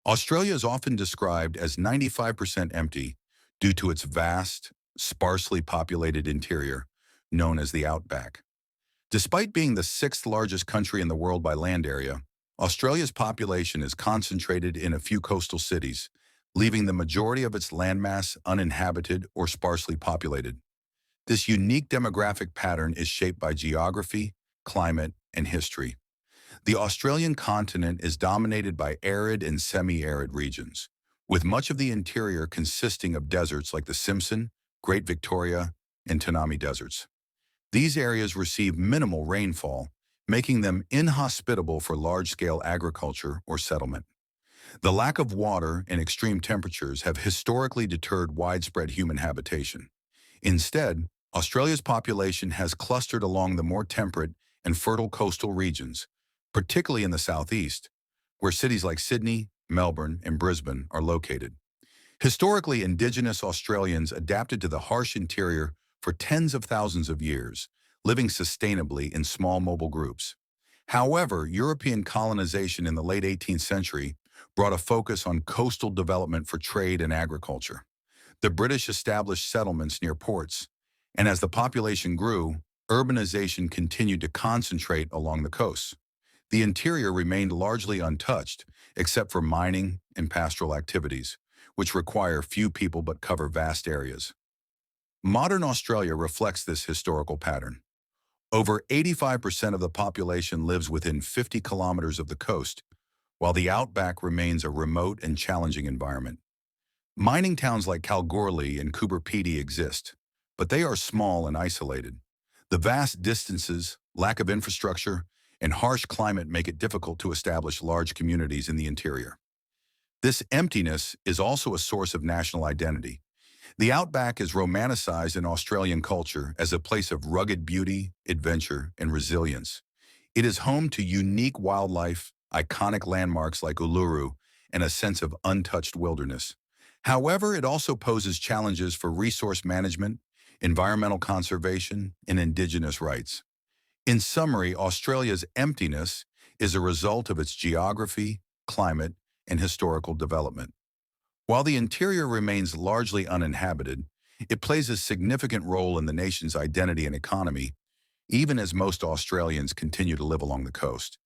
Australia is often described as 95% empty due to its vast, sparsely populated interior, known as the outback. Despite being the sixth largest country in the world by land area, Australia's population is concentrated in a few coastal cities, leaving the majority of its landmass uninhabited or sparsely populated. This unique demographic pattern is shaped by geography, climate, and history. The Australian continent is dominated by arid and semi-arid regions, with much of the interior consisting of deserts like the Simpson, Great Victoria, and Tanami deserts. These areas receive minimal rainfall, making them inhospitable for large-scale agriculture or settlement. The lack of water and extreme temperatures have historically deterred widespread human habitation. Instead, Australia's population has clustered along the more temperate and fertile coastal regions, particularly in the southeast, where cities like Sydney, Melbourne, and Brisbane are located. Historically, Indigenous Australians adapted to the harsh interior for tens of thousands of years, living sustainably in small mobile groups. However, European colonization in the late 18th century brought a focus on coastal development for trade and agriculture. The British established settlements near ports, and as the population grew, urbanization continued to concentrate along the coasts. The interior remained largely untouched, except for mining and pastoral activities, which require few people but cover vast areas. Modern Australia reflects this historical pattern. Over 85% of the population lives within 50 kilometers of the coast, while the outback remains a remote and challenging environment. Mining towns like Kalgoorlie and Coober Pedy exist, but they are small and isolated. The vast distances, lack of infrastructure, and harsh climate make it difficult to establish large communities in the interior. This emptiness is also a source of national identity. The outback is romanticized in Australian culture as a place of rugged beauty, adventure, and resilience. It is home to unique wildlife, iconic landmarks like Uluru, and a sense of untouched wilderness. However, it also poses challenges for resource management, environmental conservation, and indigenous rights. In summary, Australia's emptiness is a result of its geography, climate, and historical development. While the interior remains largely uninhabited, it plays a significant role in the nation's identity and economy, even as most Australians continue to live along the coast.